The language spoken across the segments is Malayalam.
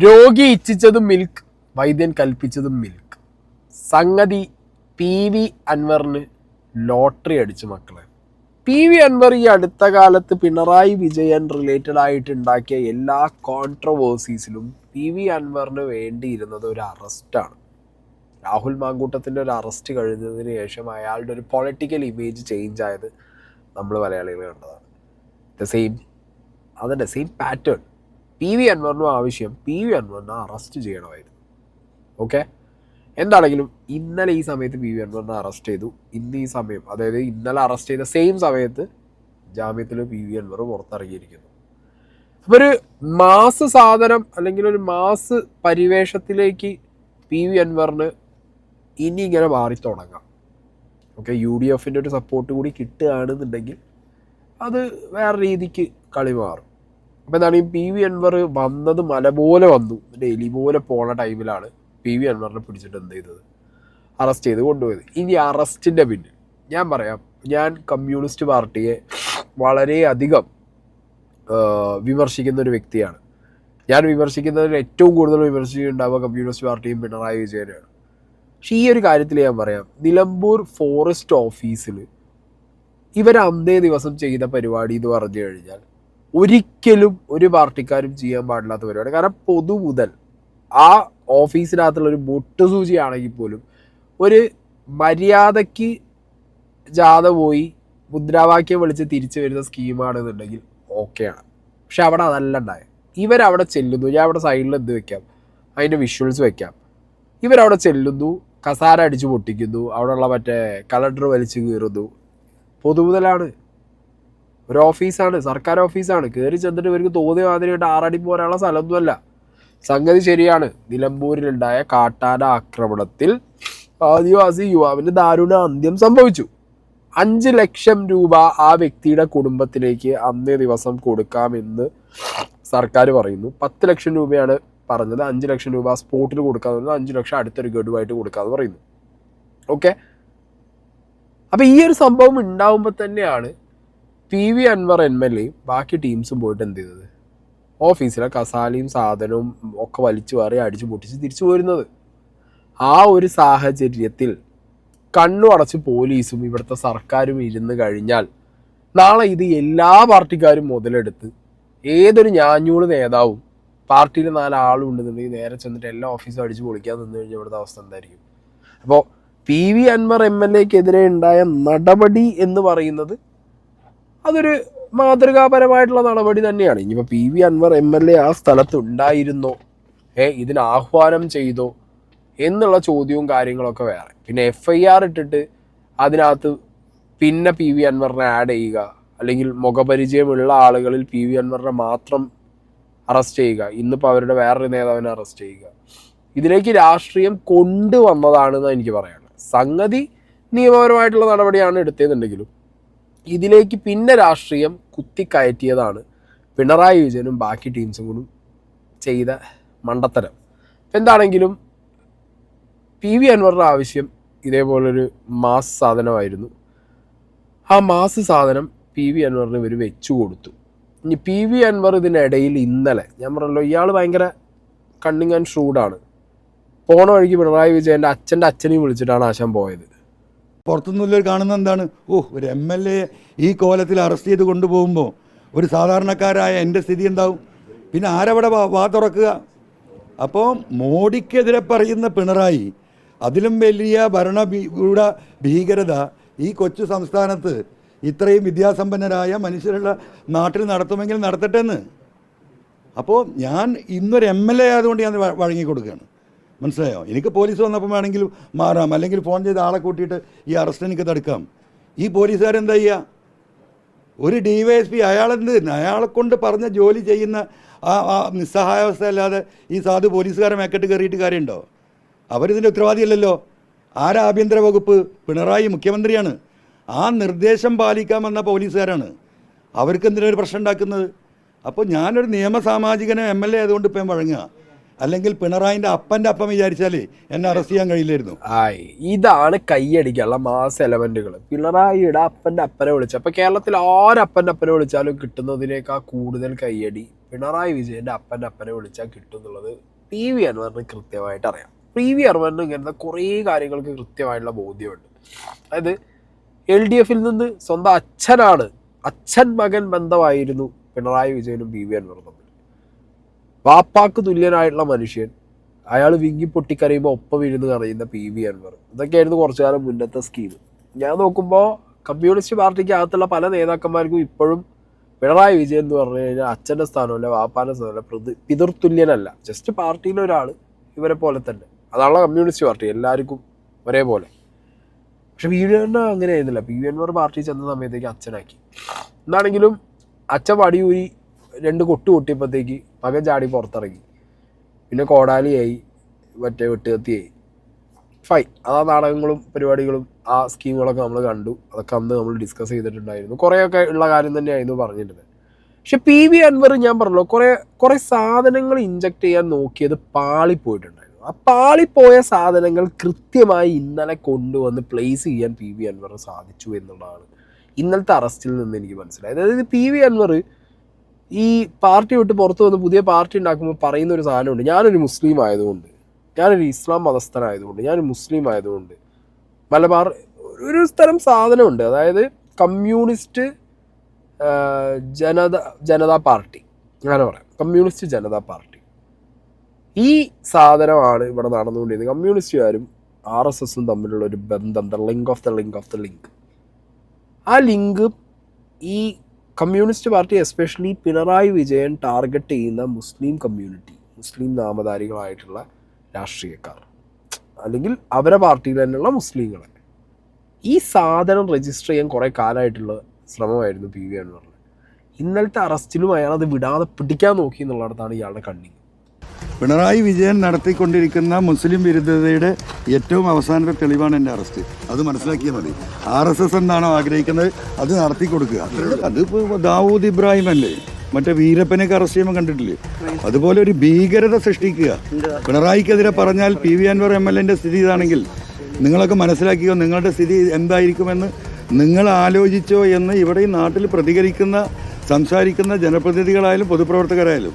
രോഗി ഇച്ഛിച്ചതും മിൽക്ക്, വൈദ്യൻ കൽപ്പിച്ചതും മിൽക്ക്. സംഗതി പി വി അൻവറിന് ലോട്ടറി അടിച്ചു മക്കളെ. പി വി അൻവർ ഈ അടുത്ത കാലത്ത് പിണറായി വിജയൻ റിലേറ്റഡ് ആയിട്ട് ഉണ്ടാക്കിയ എല്ലാ കോൺട്രവേഴ്സീസിലും പി വി അൻവറിന് വേണ്ടിയിരുന്നത് ഒരു അറസ്റ്റാണ്. രാഹുൽ മാങ്കൂട്ടത്തിൻ്റെ ഒരു അറസ്റ്റ് കഴിഞ്ഞതിന് ശേഷം അയാളുടെ ഒരു പൊളിറ്റിക്കൽ ഇമേജ് ചേഞ്ച് ആയത് നമ്മൾ മലയാളികൾ കണ്ടതാണ്. അതിൻ്റെ സെയിം പാറ്റേൺ പി വി അൻവറിനും ആവശ്യം പി വി അൻവറിനെ അറസ്റ്റ് ചെയ്യണമായിരുന്നു. ഓക്കെ, എന്താണെങ്കിലും ഇന്നലെ ഈ സമയത്ത് പി വി അൻവറിനെ അറസ്റ്റ് ചെയ്തു. ഇന്ന് ഈ സമയം, അതായത് ഇന്നലെ അറസ്റ്റ് ചെയ്ത സെയിം സമയത്ത് ജാമ്യത്തിൽ പി വി അൻവർ പുറത്തിറങ്ങിയിരിക്കുന്നു. അപ്പോൾ ഒരു മാസ് സാധനം അല്ലെങ്കിൽ ഒരു മാസ് പരിവേഷത്തിലേക്ക് പി വി അൻവറിന് ഇനി ഇങ്ങനെ മാറി തുടങ്ങാം. ഓക്കെ, യു ഡി എഫിൻ്റെ ഒരു സപ്പോർട്ട് കൂടി കിട്ടുകയാണെന്നുണ്ടെങ്കിൽ അത് വേറെ രീതിക്ക് കളി മാറും. അപ്പോൾ എന്താണ്, ഈ പി വി അൻവർ വന്നത് മല പോലെ വന്നു, എലി പോലെ പോണ ടൈമിലാണ് പി വി അൻവറിനെ പിടിച്ചിട്ട് എന്ത് ചെയ്തത്, അറസ്റ്റ് ചെയ്ത് കൊണ്ടുപോയത്. ഇനി അറസ്റ്റിൻ്റെ പിന്നിൽ ഞാൻ പറയാം, ഞാൻ കമ്മ്യൂണിസ്റ്റ് പാർട്ടിയെ വളരെയധികം വിമർശിക്കുന്ന ഒരു വ്യക്തിയാണ്. ഞാൻ വിമർശിക്കുന്നതിൽ ഏറ്റവും കൂടുതൽ വിമർശിക്കുന്നുണ്ടാവുക കമ്മ്യൂണിസ്റ്റ് പാർട്ടിയും പിണറായി വിജയനാണ്. പക്ഷേ ഈ ഒരു കാര്യത്തിൽ ഞാൻ പറയാം, നിലമ്പൂർ ഫോറസ്റ്റ് ഓഫീസിൽ ഇവർ അന്നേ ദിവസം ചെയ്ത പരിപാടി എന്ന് പറഞ്ഞു കഴിഞ്ഞാൽ ഒരിക്കലും ഒരു പാർട്ടിക്കാരും ചെയ്യാൻ പാടില്ലാത്ത പരിപാടി. കാരണം പൊതുമുതൽ ആ ഓഫീസിനകത്തുള്ളൊരു മുട്ടുസൂചിയാണെങ്കിൽ പോലും ഒരു മര്യാദയ്ക്ക് ജാഥ പോയി മുദ്രാവാക്യം വിളിച്ച് തിരിച്ചു വരുന്ന സ്കീമാണെന്നുണ്ടെങ്കിൽ ഓക്കെയാണ്. പക്ഷെ അവിടെ അതല്ല ഉണ്ടായത്. ഇവരവിടെ ചെല്ലുന്നു, ഞാൻ അവിടെ സൈഡിൽ എന്ത് വെക്കാം, അതിൻ്റെ വിഷ്വൽസ് വെക്കാം. ഇവരവിടെ ചെല്ലുന്നു, കസാര അടിച്ച് പൊട്ടിക്കുന്നു, അവിടെയുള്ള മറ്റേ കളക്ടർ വലിച്ചു കീറുന്നു. പൊതുമുതലാണ്, ഒരു ഓഫീസാണ്, സർക്കാർ ഓഫീസാണ്. കയറി ചെന്നിട്ട് ഇവർക്ക് തോന്നിയ മാതിരിയായിട്ട് ആറടി പോരാനുള്ള സ്ഥലമൊന്നുമല്ല. സംഗതി ശരിയാണ്, നിലമ്പൂരിലുണ്ടായ കാട്ടാന ആക്രമണത്തിൽ ആദിവാസി യുവാവിന് ദാരുണ അന്ത്യം സംഭവിച്ചു. 5 ലക്ഷം രൂപ ആ വ്യക്തിയുടെ കുടുംബത്തിലേക്ക് അന്നേ ദിവസം കൊടുക്കാമെന്ന് സർക്കാർ പറയുന്നു. 10 ലക്ഷം രൂപയാണ് പറഞ്ഞത്. 5 ലക്ഷം രൂപ സ്പോട്ടിൽ കൊടുക്കാമെന്ന് പറയുന്നത്, 5 ലക്ഷം അടുത്തൊരു ഗഡുവായിട്ട് കൊടുക്കാമെന്ന് പറയുന്നു. ഓക്കെ, അപ്പോൾ ഈ ഒരു സംഭവം ഉണ്ടാകുമ്പോൾ തന്നെയാണ് P V Anvar M L എയും ബാക്കി ടീംസും പോയിട്ട് എന്ത് ചെയ്തത്, ഓഫീസിലെ കസാലയും സാധനവും ഒക്കെ വലിച്ചു വാറി അടിച്ചു പൊട്ടിച്ച് തിരിച്ചു പോരുന്നത്. ആ ഒരു സാഹചര്യത്തിൽ കണ്ണു അടച്ച് പോലീസും ഇവിടുത്തെ സർക്കാരും ഇരുന്ന് കഴിഞ്ഞാൽ നാളെ ഇത് എല്ലാ പാർട്ടിക്കാരും മുതലെടുത്ത് ഏതൊരു ഞാഞ്ഞൂട് നേതാവും പാർട്ടിയിൽ 4 ആളും ഉണ്ടെന്നുണ്ടെങ്കിൽ നേരെ ചെന്നിട്ട് എല്ലാ ഓഫീസും അടിച്ചു പൊളിക്കാൻ നിന്ന് കഴിഞ്ഞാൽ ഇവിടുത്തെ അവസ്ഥ എന്തായിരിക്കും? അപ്പോൾ P V Anvar M L എക്കെതിരെ ഉണ്ടായ നടപടി എന്ന് പറയുന്നത് അതൊരു മാതൃകാപരമായിട്ടുള്ള നടപടി തന്നെയാണ്. ഇനിയിപ്പോൾ P V Anvar M L A ആ സ്ഥലത്ത് ഉണ്ടായിരുന്നോ, ഇതിന് ആഹ്വാനം ചെയ്തോ എന്നുള്ള ചോദ്യവും കാര്യങ്ങളൊക്കെ വേറെ. പിന്നെ FIR ഇട്ടിട്ട് അതിനകത്ത് പിന്നെ പി വി അൻവറിനെ ആഡ് ചെയ്യുക, അല്ലെങ്കിൽ മുഖപരിചയമുള്ള ആളുകളിൽ പി വി അൻവറിനെ മാത്രം അറസ്റ്റ് ചെയ്യുക, ഇന്നിപ്പോൾ അവരുടെ വേറൊരു നേതാവിനെ അറസ്റ്റ് ചെയ്യുക, ഇതിലേക്ക് രാഷ്ട്രീയം കൊണ്ടുവന്നതാണെന്ന് എനിക്ക് പറയാനുള്ളത്. സംഗതി നിയമപരമായിട്ടുള്ള നടപടിയാണ് എടുത്തതെന്നുണ്ടെങ്കിലും ഇതിലേക്ക് പിന്നെ രാഷ്ട്രീയം കുത്തിക്കയറ്റിയതാണ് പിണറായി വിജയനും ബാക്കി ടീംസും കൂടി ചെയ്ത മണ്ടത്തരം. എന്താണെങ്കിലും പി വി അൻവറിൻ്റെ ആവശ്യം ഇതേപോലൊരു മാസ് സാധനമായിരുന്നു. ആ മാസ് സാധനം പി വി അൻവറിന് ഇവർ വെച്ചു കൊടുത്തു. ഇനി പി വി അൻവർ ഇതിനിടയിൽ ഇന്നലെ, ഞാൻ പറഞ്ഞല്ലോ ഇയാൾ ഭയങ്കര കണ്ണിങ് ആൻഡ് ഷ്രൂഡാണ്, പോണ വഴിക്ക് പിണറായി വിജയൻ്റെ അച്ഛനെയും വിളിച്ചിട്ടാണ് ആശാൻ പോയത്. പുറത്തുനിന്നുള്ളവർ കാണുന്ന എന്താണ്, ഒരു MLA ഈ കോലത്തിൽ അറസ്റ്റ് ചെയ്ത് കൊണ്ടുപോകുമ്പോൾ ഒരു സാധാരണക്കാരായ എൻ്റെ സ്ഥിതി എന്താവും? പിന്നെ ആരവിടെ വാ തുറക്കുക? അപ്പോൾ മോഡിക്കെതിരെ പറയുന്ന പിണറായി, അതിലും വലിയ ഭരണകൂട ഭീകരത ഈ കൊച്ചു സംസ്ഥാനത്ത് ഇത്രയും വിദ്യാസമ്പന്നരായ മനുഷ്യരുള്ള നാട്ടിൽ നടത്തുമെങ്കിൽ നടത്തട്ടെ എന്ന്. അപ്പോൾ ഞാൻ ഇന്നൊരു MLA ആയതുകൊണ്ട് ഞാൻ വഴങ്ങിക്കൊടുക്കുകയാണ്. മനസ്സിലായോ? എനിക്ക് പോലീസ് വന്നപ്പോൾ വേണമെങ്കിൽ മാറാം, അല്ലെങ്കിൽ ഫോൺ ചെയ്ത് ആളെ കൂട്ടിയിട്ട് ഈ അറസ്റ്റ് എനിക്ക് തടുക്കാം. ഈ പോലീസുകാരെന്താ ചെയ്യുക? ഒരു DYSP അയാളെ കൊണ്ട് പറഞ്ഞ ജോലി ചെയ്യുന്ന ആ നിസ്സഹായാവസ്ഥ അല്ലാതെ ഈ സാധു പോലീസുകാരെ മേക്കെട്ട് കയറിയിട്ട് കാര്യമുണ്ടോ? അവരിതിൻ്റെ ഉത്തരവാദിയല്ലല്ലോ. ആഭ്യന്തര വകുപ്പ്? പിണറായി മുഖ്യമന്ത്രിയാണ്. ആ നിർദ്ദേശം പാലിക്കാമെന്ന പോലീസുകാരാണ്. അവർക്ക് എന്തിനൊരു പ്രശ്നം ഉണ്ടാക്കുന്നത്? അപ്പോൾ ഞാനൊരു നിയമസാമാജികനെ MLA ആയതുകൊണ്ട് ഇപ്പം വഴങ്ങുക. അല്ലെങ്കിൽ പിണറായിൻ്റെ അപ്പൻ്റെ അപ്പം വിചാരിച്ചാലേ എന്നെ അറസ്റ്റ് ചെയ്യാൻ കഴിയില്ലായിരുന്നു. ഇതാണ് കൈയടിക്കാനുള്ള മാസ് എലമെന്റുകൾ. പിണറായിയുടെ അപ്പൻ്റെ അപ്പനെ വിളിച്ച, അപ്പൊ കേരളത്തിൽ ആരപ്പൻ്റെ അപ്പനെ വിളിച്ചാലും കിട്ടുന്നതിനേക്കാൾ കൂടുതൽ കൈയടി പിണറായി വിജയന്റെ അപ്പൻ്റെ അപ്പനെ വിളിച്ചാൽ കിട്ടും എന്നുള്ളത് PV അൻവറിന് കൃത്യമായിട്ട് അറിയാം. PV അൻവറിന് ഇങ്ങനത്തെ കുറേ കാര്യങ്ങൾക്ക് കൃത്യമായിട്ടുള്ള ബോധ്യമുണ്ട്. അതായത് LDF നിന്ന് സ്വന്തം അച്ഛൻ മകൻ ബന്ധമായിരുന്നു പിണറായി വിജയനും PV അൻവറും തമ്മിൽ. വാപ്പാക്ക് തുല്യനായിട്ടുള്ള മനുഷ്യൻ, അയാൾ വിങ്ങി പൊട്ടിക്കറിയുമ്പോൾ ഒപ്പം ഇരുന്ന് കറിയുന്ന PV അൻവർ. ഇതൊക്കെയായിരുന്നു കുറച്ചു കാലം മുന്നത്തെ സ്കീം. ഞാൻ നോക്കുമ്പോൾ കമ്മ്യൂണിസ്റ്റ് പാർട്ടിക്ക് അകത്തുള്ള പല നേതാക്കന്മാർക്കും ഇപ്പോഴും പിണറായി വിജയൻ എന്ന് പറഞ്ഞു കഴിഞ്ഞാൽ അച്ഛൻ്റെ സ്ഥാനമല്ല, വാപ്പാൻ്റെ സ്ഥാനമല്ല, പിതൃതുല്യനല്ല, ജസ്റ്റ് പാർട്ടിയിലെ ഒരാൾ, ഇവരെ പോലെ തന്നെ. അതാണല്ലോ കമ്മ്യൂണിസ്റ്റ് പാർട്ടി, എല്ലാവർക്കും ഒരേപോലെ. പക്ഷെ PV അൻവർ അങ്ങനെ ആയിരുന്നില്ല. PV അൻവർ പാർട്ടി ചെന്ന സമയത്തേക്ക് അച്ഛനാക്കി. എന്നാണെങ്കിലും അച്ഛൻ വടിയൂരി 2 കൊട്ട് കൊട്ടിയപ്പോഴത്തേക്ക് മകൻ ചാടി പുറത്തിറങ്ങി. പിന്നെ കോടാലിയായി, മറ്റേ വെട്ടുകത്തിയായി. ഫൈൻ. ആ നാടകങ്ങളും പരിപാടികളും ആ സ്കീമുകളൊക്കെ നമ്മൾ കണ്ടു. അതൊക്കെ അന്ന് നമ്മൾ ഡിസ്കസ് ചെയ്തിട്ടുണ്ടായിരുന്നു. കുറേയൊക്കെ ഉള്ള കാര്യം തന്നെയായിരുന്നു പറഞ്ഞിരുന്നത്. പക്ഷെ PV അൻവർ ഞാൻ പറഞ്ഞല്ലോ കുറേ സാധനങ്ങൾ ഇഞ്ചക്ട് ചെയ്യാൻ നോക്കിയത് പാളിപ്പോയിട്ടുണ്ടായിരുന്നു. ആ പാളിപ്പോയ സാധനങ്ങൾ കൃത്യമായി ഇന്നലെ കൊണ്ടുവന്ന് പ്ലേസ് ചെയ്യാൻ PV അൻവർ സാധിച്ചു എന്നുള്ളതാണ് ഇന്നലത്തെ അറസ്റ്റിൽ നിന്ന് എനിക്ക് മനസ്സിലായത്. അതായത് PV അൻവർ ഈ പാർട്ടി വിട്ട് പുറത്ത് വന്ന് പുതിയ പാർട്ടി ഉണ്ടാക്കുമ്പോൾ പറയുന്ന ഒരു സാധനമുണ്ട്: ഞാനൊരു മുസ്ലിം ആയതുകൊണ്ട്, ഞാനൊരു ഇസ്ലാം മതസ്ഥനായതുകൊണ്ട്, ഞാനൊരു മുസ്ലിം ആയതുകൊണ്ട് മലബാർ ഒരു സ്ഥലം സാധനമുണ്ട്. അതായത് കമ്മ്യൂണിസ്റ്റ് ജനതാ പാർട്ടി, അങ്ങനെ പറയാം, കമ്മ്യൂണിസ്റ്റ് ജനതാ പാർട്ടി. ഈ സാധനമാണ് ഇവിടെ നടന്നുകൊണ്ടിരുന്നത്. കമ്മ്യൂണിസ്റ്റുകാരും RSSും തമ്മിലുള്ള ഒരു ബന്ധം, the link of the link. ആ ലിങ്ക് ഈ communist party, especially Pinarayi Vijayan target ചെയ്യുന്ന മുസ്ലിം കമ്മ്യൂണിറ്റി, മുസ്ലിം നാമധാരികളായിട്ടുള്ള രാഷ്ട്രീയക്കാർ, അല്ലെങ്കിൽ അവരെ പാർട്ടിയിൽ തന്നെയുള്ള മുസ്ലിങ്ങളെ, ഈ സാധനം രജിസ്റ്റർ ചെയ്യാൻ കുറേ കാലമായിട്ടുള്ള ശ്രമമായിരുന്നു PV അൻവറിന്. ഇന്നലത്തെ അറസ്റ്റിലും അയാളത് വിടാതെ പിടിക്കാൻ നോക്കി എന്നുള്ളിടത്താണ് ഇയാളുടെ കണ്ണിങ്. പിണറായി വിജയൻ നടത്തിക്കൊണ്ടിരിക്കുന്ന മുസ്ലിം വിരുദ്ധതയുടെ ഏറ്റവും അവസാനത്തെ തെളിവാണ് എൻ്റെ അറസ്റ്റ്. അത് മനസ്സിലാക്കിയാൽ മതി. RSS എന്താണോ ആഗ്രഹിക്കുന്നത് അത് നടത്തി കൊടുക്കുക. അതിപ്പോൾ ദാവൂദ് ഇബ്രാഹിം അല്ലേ, മറ്റേ വീരപ്പനെയൊക്കെ അറസ്റ്റ് ചെയ്യുമ്പോൾ കണ്ടിട്ടില്ലേ? അതുപോലെ ഒരു ഭീകരത സൃഷ്ടിക്കുക. പിണറായിക്കെതിരെ പറഞ്ഞാൽ PV അൻവർ MLAൻ്റെ സ്ഥിതി ഇതാണെങ്കിൽ നിങ്ങളൊക്കെ മനസ്സിലാക്കിയോ, നിങ്ങളുടെ സ്ഥിതി എന്തായിരിക്കുമെന്ന് നിങ്ങൾ ആലോചിച്ചോ എന്ന് ഇവിടെ ഈ നാട്ടിൽ പ്രതികരിക്കുന്ന, സംസാരിക്കുന്ന ജനപ്രതിനിധികളായാലും പൊതുപ്രവർത്തകരായാലും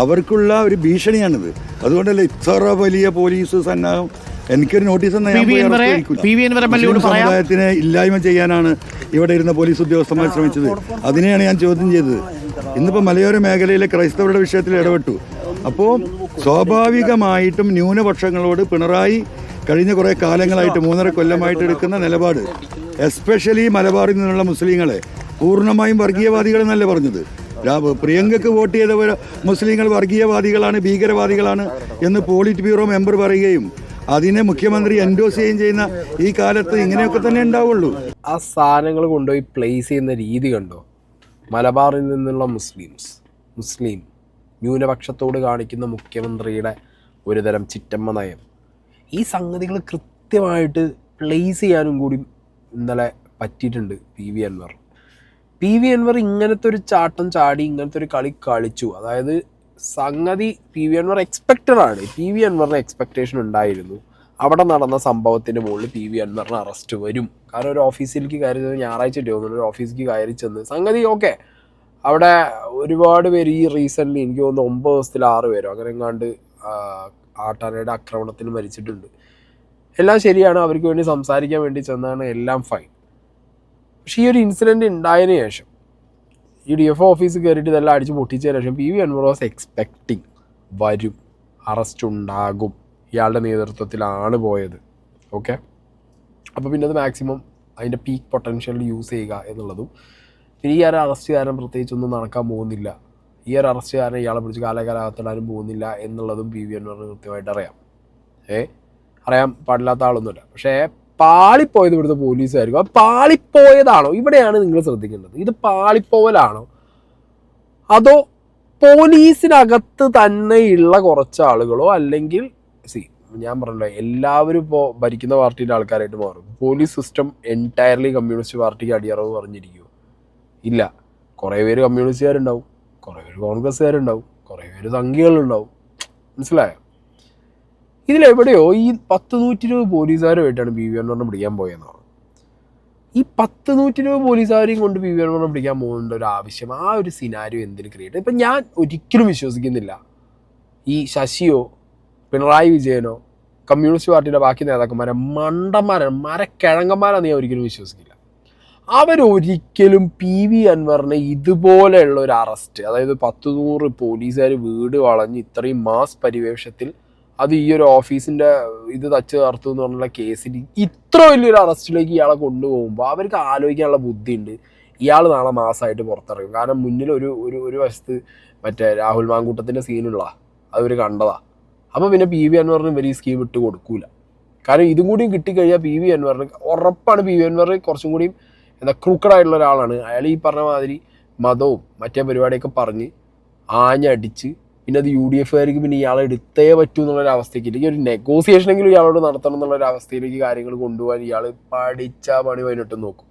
അവർക്കുള്ള ഒരു ഭീഷണിയാണിത്. അതുകൊണ്ടല്ലേ ഇത്ര വലിയ പോലീസ് സന്നാഹം. എനിക്കൊരു നോട്ടീസ് സമുദായത്തിനെ ഇല്ലായ്മ ചെയ്യാനാണ് ഇവിടെ ഇരുന്ന പോലീസ് ഉദ്യോഗസ്ഥന്മാർ ശ്രമിച്ചത്. അതിനെയാണ് ഞാൻ ചോദ്യം ചെയ്തത്. ഇന്നിപ്പോൾ മലയോര മേഖലയിലെ ക്രൈസ്തവരുടെ വിഷയത്തിൽ ഇടപെട്ടു. അപ്പോൾ സ്വാഭാവികമായിട്ടും ന്യൂനപക്ഷങ്ങളോട് പിണറായി കഴിഞ്ഞ കുറേ കാലങ്ങളായിട്ട് 3.5 കൊല്ലമായിട്ട് എടുക്കുന്ന നിലപാട്, എസ്പെഷ്യലി മലബാറിൽ നിന്നുള്ള മുസ്ലിങ്ങളെ പൂർണ്ണമായും വർഗീയവാദികളെന്നല്ല പറഞ്ഞത്. പ്രിയങ്കയ്ക്ക് വോട്ട് ചെയ്തവർ മുസ്ലിങ്ങൾ വർഗീയവാദികളാണ്, ഭീകരവാദികളാണ് എന്ന് പോളിറ്റ് ബ്യൂറോ മെമ്പർ പറയുകയും അതിനെ മുഖ്യമന്ത്രി എൻഡോസ് ചെയ്യുകയും ചെയ്യുന്ന ഈ കാലത്ത് ഇങ്ങനെയൊക്കെ തന്നെ ഉണ്ടാവുള്ളൂ. ആ സാധനങ്ങൾ കൊണ്ടുപോയി പ്ലേസ് ചെയ്യുന്ന രീതി കണ്ടോ? മലബാറിൽ നിന്നുള്ള മുസ്ലിം ന്യൂനപക്ഷത്തോട് കാണിക്കുന്ന മുഖ്യമന്ത്രിയുടെ ഒരുതരം ചിറ്റമ്മ നയം. ഈ സംഗതികൾ കൃത്യമായിട്ട് പ്ലേസ് ചെയ്യാനും കൂടി ഇന്നലെ പറ്റിയിട്ടുണ്ട് PV അൻവർ ഇങ്ങനത്തെ ഒരു ചാട്ടം ചാടി, ഇങ്ങനത്തെ ഒരു കളി കളിച്ചു. അതായത് സംഗതി PV അൻവർ എക്സ്പെക്റ്റഡ് ആണ്. PV അൻവറിന് എക്സ്പെക്റ്റേഷൻ ഉണ്ടായിരുന്നു അവിടെ നടന്ന സംഭവത്തിൻ്റെ മുകളിൽ PV അൻവറിന് അറസ്റ്റ് വരും. കാരണം ഒരു ഓഫീസിലേക്ക് കയറി ചെന്ന്, ഞായറാഴ്ച തോന്നുന്നു ഒരു ഓഫീസിലേക്ക് കയറി ചെന്ന് സംഗതി ഓക്കെ. അവിടെ ഒരുപാട് പേര് ഈ റീസെൻ്റ്ലി എനിക്ക് തോന്നുന്നു 9 ദിവസത്തിൽ 6 പേരോ അങ്ങനെ എങ്ങാണ്ട് ആട്ടാനയുടെ ആക്രമണത്തിൽ മരിച്ചിട്ടുണ്ട്. എല്ലാം ശരിയാണ്, അവർക്ക് വേണ്ടി സംസാരിക്കാൻ വേണ്ടി ചെന്നാണ്, എല്ലാം ഫൈൻ. പക്ഷേ ഈ ഒരു ഇൻസിഡൻറ്റ് ഉണ്ടായതിനു ശേഷം ഈ DFO ഓഫീസിൽ കയറിയിട്ട് ഇതെല്ലാം അടിച്ച് പൊട്ടിച്ചതിന് ശേഷം PV അൻവർ വാസ് എക്സ്പെക്റ്റിംഗ് വരും, അറസ്റ്റ് ഉണ്ടാകും, ഇയാളുടെ നേതൃത്വത്തിലാണ് പോയത്. ഓക്കെ, അപ്പോൾ പിന്നെ അത് മാക്സിമം അതിൻ്റെ പീക്ക് പൊട്ടൻഷ്യൽ യൂസ് ചെയ്യുക എന്നുള്ളതും, പിന്നെ ഈ ഒരു അറസ്റ്റ് കാരണം പ്രത്യേകിച്ചൊന്നും നടക്കാൻ പോകുന്നില്ല, ഈ ഒരു അറസ്റ്റ് കാരണം ഇയാളെ പിടിച്ച് കാലകാലത്തിടാനും പോകുന്നില്ല എന്നുള്ളതും PV അൻവറിന് കൃത്യമായിട്ട് അറിയാം. അറിയാൻ പാടില്ലാത്ത ആളൊന്നുമില്ല. പക്ഷേ പാളിപ്പോയത് ഇവിടുത്തെ പോലീസുകാർക്കും. അത് പാളിപ്പോയതാണോ? ഇവിടെയാണ് നിങ്ങൾ ശ്രദ്ധിക്കേണ്ടത്. ഇത് പാളിപ്പോവലാണോ അതോ പോലീസിനകത്ത് തന്നെയുള്ള കുറച്ച് ആളുകളോ, അല്ലെങ്കിൽ ഞാൻ പറഞ്ഞല്ലോ എല്ലാവരും ഇപ്പോൾ ഭരിക്കുന്ന പാർട്ടിയുടെ ആൾക്കാരായിട്ട് മാറും. പോലീസ് സിസ്റ്റം എൻറ്റയർലി കമ്മ്യൂണിസ്റ്റ് പാർട്ടിക്ക് അടിയറവ് പറഞ്ഞിരിക്കുമോ? ഇല്ല. കുറേ പേര് കമ്മ്യൂണിസ്റ്റുകാരുണ്ടാവും, കുറേ പേര് കോൺഗ്രസ്സുകാരുണ്ടാവും, കുറേ പേര് സംഘികളുണ്ടാവും. മനസ്സിലായോ? ഇതിലെവിടെയോ ഈ 100-120 പോലീസുകാരുമായിട്ടാണ് പി വി അൻവറിനെ പിടിക്കാൻ പോയെന്നാണ്. ഈ 100-120 പോലീസുകാരെയും കൊണ്ട് പി വി അൻവറിനെ പിടിക്കാൻ പോകുന്ന ഒരു ആവശ്യം, ആ ഒരു സിനാരിയോ എന്തിന് ക്രിയേറ്റ്? ഇപ്പം ഞാൻ ഒരിക്കലും വിശ്വസിക്കുന്നില്ല ഈ ശശിയോ പിണറായി വിജയനോ കമ്മ്യൂണിസ്റ്റ് പാർട്ടിയുടെ ബാക്കി നേതാക്കന്മാരെ മരക്കിഴങ്ങന്മാരാണെന്ന് ഞാൻ ഒരിക്കലും വിശ്വസിക്കില്ല. അവരൊരിക്കലും പി വി അൻവറിനെ ഇതുപോലെയുള്ള ഒരു അറസ്റ്റ്, അതായത് 100 പോലീസുകാർ വീട് വളഞ്ഞ് ഇത്രയും മാസ് പരിവേഷത്തിൽ, അത് ഈ ഒരു ഓഫീസിൻ്റെ ഇത് തച്ച് തർത്തു എന്ന് പറഞ്ഞുള്ള കേസിൽ ഇത്ര വലിയൊരു അറസ്റ്റിലേക്ക് ഇയാളെ കൊണ്ടുപോകുമ്പോൾ അവർക്ക് ആലോചിക്കാനുള്ള ബുദ്ധിയുണ്ട്. ഇയാൾ നാളെ മാസമായിട്ട് പുറത്തിറങ്ങും. കാരണം മുന്നിൽ ഒരു വശത്ത് മറ്റേ രാഹുൽ മാങ്കൂട്ടത്തിൻ്റെ സീനുള്ള അവർ കണ്ടതാ. അപ്പോൾ പിന്നെ പി വി അൻവറിന് ഇവർ ഈ സ്കീം ഇട്ട് കൊടുക്കൂല. കാരണം ഇതും കൂടിയും കിട്ടിക്കഴിഞ്ഞാൽ പി വി അൻവറിന് ഉറപ്പാണ്, പി വി അൻവർ കുറച്ചും കൂടിയും ക്രൂക്കഡായിട്ടുള്ള ഒരാളാണ്. അയാൾ ഈ പറഞ്ഞ മാതിരി മതവും മറ്റേ പരിപാടിയൊക്കെ പറഞ്ഞ് ആഞ്ഞടിച്ച് പിന്നെ അത് UDFകാർക്ക് പിന്നെ ഇയാളെ എടുത്തേ പറ്റൂ എന്നുള്ളൊരവസ്ഥയ്ക്ക്, ഇല്ലെങ്കിൽ ഒരു നെഗോസിയേഷനെങ്കിലും ഇയാളോട് നടത്തണം എന്നുള്ളൊരവസ്ഥയിലേക്ക് കാര്യങ്ങൾ കൊണ്ടുപോകാൻ ഇയാൾ പഠിച്ച പണി വൈകിട്ടും നോക്കും.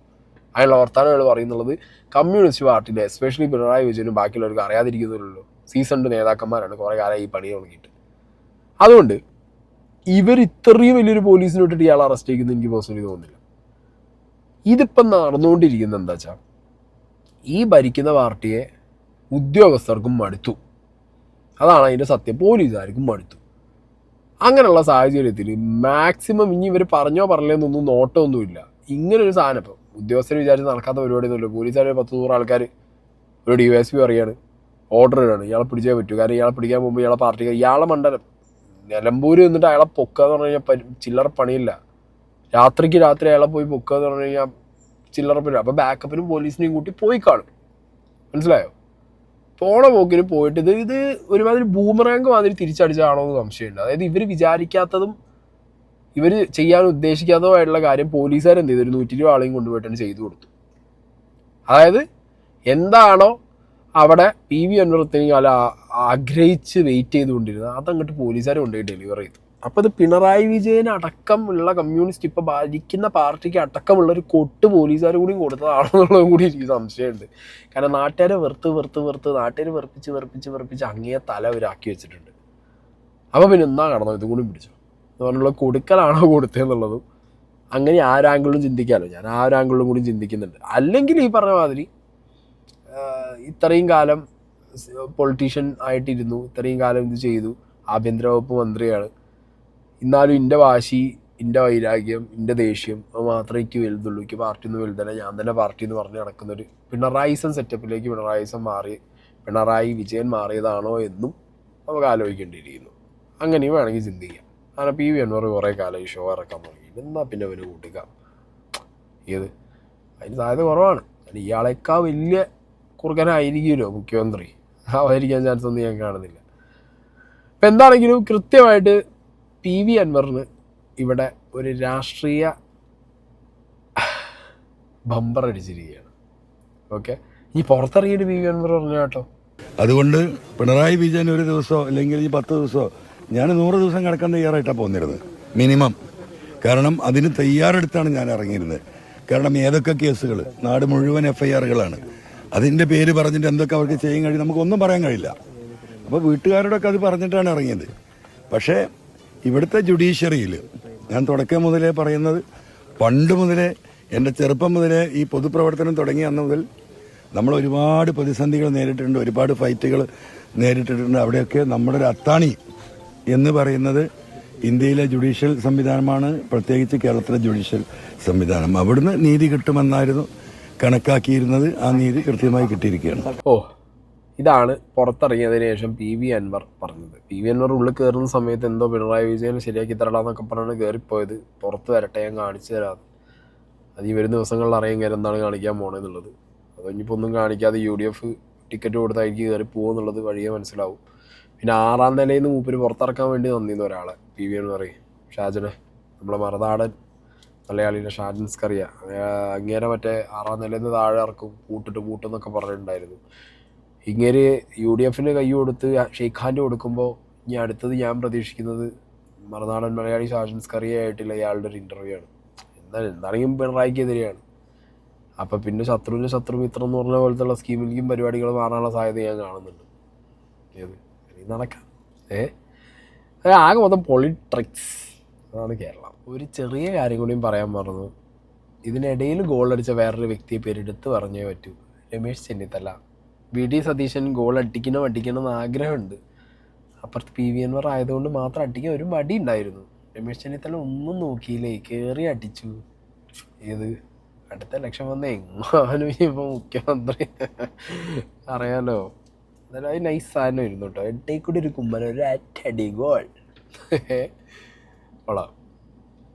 അതിനുള്ള വർത്താനം അയാൾ പറയുന്നുള്ളത് കമ്മ്യൂണിസ്റ്റ് പാർട്ടിയിലെ എസ്പെഷ്യലി പിണറായി വിജയനും ബാക്കിയുള്ളവർക്ക് അറിയാതിരിക്കുന്നുള്ളൂ. സീസൺഡ് നേതാക്കന്മാരാണ് കുറേ കാലം ഈ പണി തുടങ്ങിയിട്ട്. അതുകൊണ്ട് ഇവർ ഇത്രയും വലിയൊരു പോലീസിനെ വിട്ടിട്ട് ഇയാൾ അറസ്റ്റ് ചെയ്യുന്നത് എനിക്ക് പേഴ്സണലി തോന്നുന്നില്ല. ഇതിപ്പം നടന്നുകൊണ്ടിരിക്കുന്നത് എന്താ വെച്ചാൽ, ഈ ഭരിക്കുന്ന പാർട്ടിയെ ഉദ്യോഗസ്ഥർക്കും മടുത്തു. അതാണ് അതിൻ്റെ സത്യം. പോലീസുകാർക്കും മടുത്തു. അങ്ങനെയുള്ള സാഹചര്യത്തിൽ മാക്സിമം ഇനി ഇവർ പറഞ്ഞോ പറഞ്ഞോന്നൊന്നും നോട്ടമൊന്നുമില്ല. ഇങ്ങനൊരു സാധനം ഇപ്പം ഉദ്യോഗസ്ഥർ വിചാരിച്ച് നടക്കാത്ത പരിപാടിയൊന്നുമില്ല. പോലീസുകാർ 100 ആൾക്കാർ ഒരു DYSP പറയാണ്, ഓർഡർ ഇടാണ്, ഇയാളെ പിടിച്ചേ പറ്റൂ. കാരണം ഇയാളെ പിടിക്കാൻ പോകുമ്പോൾ ഇയാളെ പാർട്ടിക്കാർ, ഇയാളെ മണ്ഡലം നിലമ്പൂർ നിന്നിട്ട് അയാളെ പൊക്കുക എന്ന് പറഞ്ഞു കഴിഞ്ഞാൽ ചില്ലറ പണിയില്ല. രാത്രി അയാളെ പോയി പൊക്കുക എന്ന് പറഞ്ഞു കഴിഞ്ഞാൽ ചില്ലറ പണി. അപ്പോൾ ബാക്കപ്പിനും പോലീസിനെയും കൂട്ടി പോയി കാണും. മനസ്സിലായോ? പോണ പോക്കിന് പോയിട്ട് ഇത് ഒരുമാതിരി ബൂമറാങ്ക് മാതിരി തിരിച്ചടിച്ചാണോ എന്ന് സംശയമുണ്ട്. അതായത് ഇവർ വിചാരിക്കാത്തതും ഇവർ ചെയ്യാൻ ഉദ്ദേശിക്കാത്തതുമായിട്ടുള്ള കാര്യം പോലീസുകാർ എന്ത് ചെയ്തു, ഒരു 120 ആളെയും കൊണ്ടുപോയിട്ടാണ് ചെയ്തു കൊടുത്തു. അതായത് എന്താണോ അവിടെ പി വി അൻവർ ഇത്രയും കാലം ആഗ്രഹിച്ച് വെയിറ്റ് ചെയ്തുകൊണ്ടിരുന്നത് അതങ്ങോട്ട് പോലീസുകാർ കൊണ്ടുപോയി ഡെലിവർ ചെയ്തു. അപ്പോൾ ഇത് പിണറായി വിജയൻ അടക്കമുള്ള കമ്മ്യൂണിസ്റ്റ് ഇപ്പോൾ ഭരിക്കുന്ന പാർട്ടിക്ക് അടക്കമുള്ളൊരു കൊട്ട് പോലീസുകാർ കൂടി കൊടുത്തതാണെന്നുള്ളതും കൂടി എനിക്ക് സംശയമുണ്ട്. കാരണം നാട്ടുകാരെ വെറുത്ത് നാട്ടുകാർ വെറുപ്പിച്ച് അങ്ങേ തല അവരാക്കി വെച്ചിട്ടുണ്ട്. അപ്പോൾ പിന്നെ എന്നാ കടന്നോ ഇതും കൂടി പിടിച്ചോ എന്ന് പറഞ്ഞുള്ള കൊടുക്കലാണോ കൊടുത്തതെന്നുള്ളതും അങ്ങനെ ആരാങ്കിളും ചിന്തിക്കാമല്ലോ. ഞാൻ ആ ഒരു ആംഗിളിലും കൂടി ചിന്തിക്കുന്നുണ്ട്. അല്ലെങ്കിൽ ഈ പറഞ്ഞ മാതിരി ഇത്രയും കാലം പൊളിറ്റീഷ്യൻ ആയിട്ടിരുന്നു, ഇത്രയും കാലം ഇത് ചെയ്തു, ആഭ്യന്തര വകുപ്പ് മന്ത്രിയാണ്, എന്നാലും എൻ്റെ വാശി, എൻ്റെ വൈരാഗ്യം, എൻ്റെ ദേഷ്യം അത് മാത്രമേ എനിക്ക് വലുതുള്ളൂ, എനിക്ക് പാർട്ടിയൊന്നും വലുതല്ല, ഞാൻ തന്നെ പാർട്ടി എന്ന് പറഞ്ഞ് നടക്കുന്നൊരു പിണറായിസം സെറ്റപ്പിലേക്ക് പിണറായി വിജയൻ മാറിയതാണോ എന്നും നമുക്ക് ആലോചിക്കേണ്ടിയിരിക്കുന്നു. അങ്ങനെയും വേണമെങ്കിൽ ചിന്തിക്കാം. അങ്ങനെ പി വി അൻവർ കുറേ കാലം ഈ ഷോ ഇറക്കാൻ തുടങ്ങി. എന്നാൽ പിന്നെ അവന് കൂട്ടിക്കാം. ഏത് അതിന് സാധ്യത കുറവാണ്. ഇയാളെക്കാൾ വലിയ കുറുക്കനായിരിക്കുമല്ലോ മുഖ്യമന്ത്രി. ആയിരിക്കാൻ ചാൻസ് ഒന്നും ഞാൻ കാണുന്നില്ല. ഇപ്പം എന്താണെങ്കിലും കൃത്യമായിട്ട് പി വി അൻവറിന് ഇവിടെ ഒരു രാഷ്ട്രീയ ബമ്പർ അടിച്ചിരിക്കുകയാണ്. ഓക്കെ, ഈ പുറത്തിറങ്ങിയിട്ട് പി വി അൻവർ പറഞ്ഞു കേട്ടോ. അതുകൊണ്ട് പിണറായി വിജയൻ ഒരു ദിവസമോ അല്ലെങ്കിൽ ഈ 10 ദിവസമോ, ഞാൻ 100 ദിവസം കിടക്കാൻ തയ്യാറായിട്ടാണ് പോന്നിരുന്നത് മിനിമം. കാരണം അതിന് തയ്യാറെടുത്താണ് ഞാൻ ഇറങ്ങിയിരുന്നത്. കാരണം ഏതൊക്കെ കേസുകൾ, നാട് മുഴുവൻ FIRകളാണ്. അതിൻ്റെ പേര് പറഞ്ഞിട്ട് എന്തൊക്കെ അവർക്ക് ചെയ്യാൻ കഴിയും നമുക്കൊന്നും പറയാൻ കഴിയില്ല. അപ്പോൾ വീട്ടുകാരോടൊക്കെ അത് പറഞ്ഞിട്ടാണ് ഇറങ്ങിയത്. പക്ഷേ ഇവിടുത്തെ ജുഡീഷ്യറിയിൽ ഞാൻ തുടക്കം മുതലേ പറയുന്നത്, പണ്ട് മുതലേ എൻ്റെ ചെറുപ്പം മുതലേ ഈ പൊതുപ്രവർത്തനം തുടങ്ങിയ അന്ന് മുതൽ നമ്മൾ ഒരുപാട് പ്രതിസന്ധികൾ നേരിട്ടിട്ടുണ്ട്, ഒരുപാട് ഫൈറ്റുകൾ നേരിട്ടിട്ടുണ്ട്. അവിടെയൊക്കെ നമ്മുടെ ഒരു അത്താണി എന്ന് പറയുന്നത് ഇന്ത്യയിലെ ജുഡീഷ്യൽ സംവിധാനമാണ്, പ്രത്യേകിച്ച് കേരളത്തിലെ ജുഡീഷ്യൽ സംവിധാനം. അവിടുന്ന് നീതി കിട്ടുമെന്നായിരുന്നു കണക്കാക്കിയിരുന്നത്. ആ നീതി കൃത്യമായി കിട്ടിയിരിക്കുകയാണ്. ഇതാണ് പുറത്തിറങ്ങിയതിന് ശേഷം പി വി അൻവർ പറഞ്ഞത്. പി വി അൻവർ ഉള്ളിൽ കയറുന്ന സമയത്ത് എന്തോ പിണറായി വിജയൻ ശരിയാക്കി തരടാന്നൊക്കെ പറഞ്ഞാണ് കയറിപ്പോയത്. പുറത്ത് വരട്ടെ, ഞാൻ കാണിച്ചു തരാം. അത് ഈ വരുന്ന ദിവസങ്ങളിൽ അറിയാൻ കയറി എന്താണ് കാണിക്കാൻ പോണെന്നുള്ളത്. അത് ഇനിയിപ്പോൾ ഒന്നും കാണിക്കാതെ UDF ടിക്കറ്റ് കൊടുത്തായിരിക്കും കയറി പോകുമെന്നുള്ളത് വഴിയെ മനസ്സിലാവും. പിന്നെ 6ാം നിലയിൽ നിന്ന് മൂപ്പര് പുറത്തിറക്കാൻ വേണ്ടി നന്നിന്ന് ഒരാളെ പി വി അൻവർ, ഷാജനെ, നമ്മളെ മറുനാടൻ മലയാളിയുടെ ഷാജൻ സ്കറിയ, അങ്ങേരെ മറ്റേ 6ാം നിലയിൽ നിന്ന് താഴെ ഇറക്കും, പൂട്ടെന്നൊക്കെ പറഞ്ഞിട്ടുണ്ടായിരുന്നു. ഇങ്ങനെ UDFന് കൈ കൊടുത്ത് ഷെയ്ഖ് ഹാൻഡ് കൊടുക്കുമ്പോൾ ഇനി അടുത്തത് ഞാൻ പ്രതീക്ഷിക്കുന്നത് മറുനാടൻ മലയാളി ഷാജൻ സ്കറിയ ആയിട്ടുള്ള ഇയാളുടെ ഒരു ഇൻ്റർവ്യൂ ആണ്. എന്താണെങ്കിലും പിണറായിക്കെതിരെയാണ്. അപ്പം പിന്നെ ശത്രുവിന് ശത്രുമിത്രം എന്ന് പറഞ്ഞ പോലത്തുള്ള സ്കീമിലേക്കും പരിപാടികൾ മാറാനുള്ള സാധ്യത ഞാൻ കാണുന്നുണ്ട്. ഏത് നടക്കാം. ആകെ മൊത്തം പൊളിട്രിക്സ്. അതാണ് കേരളം. ഒരു ചെറിയ കാര്യം കൂടിയും പറയാൻ മറന്നു. ഇതിനിടയിൽ ഗോൾ അടിച്ച വേറൊരു വ്യക്തിയെ പേര് എടുത്ത് പറഞ്ഞേ പറ്റൂ. Ramesh Chennithala. V D Satheesan goal അടിക്കണം എന്ന് ആഗ്രഹമുണ്ട്. അപ്പുറത്ത് പി വി എൻവർ ആയതുകൊണ്ട് മാത്രം അടിക്കാൻ ഒരു മടി ഉണ്ടായിരുന്നു. രമേശ് ചെന്നിത്തല ഒന്നും നോക്കിയില്ലേ, കയറി അടിച്ചു. ഏത് അടുത്ത ഇലക്ഷൻ വന്ന എങ്ങാനും ഇപ്പോൾ മുഖ്യമന്ത്രി അറിയാലോ. എന്നാലും അത് നൈസ് സാധനം ഇരുന്നു കേട്ടോ. എട്ടേക്കൂടി ഒരു കുമ്മന ഒരു അറ്റടി ഗോൾ കൊള്ളാം.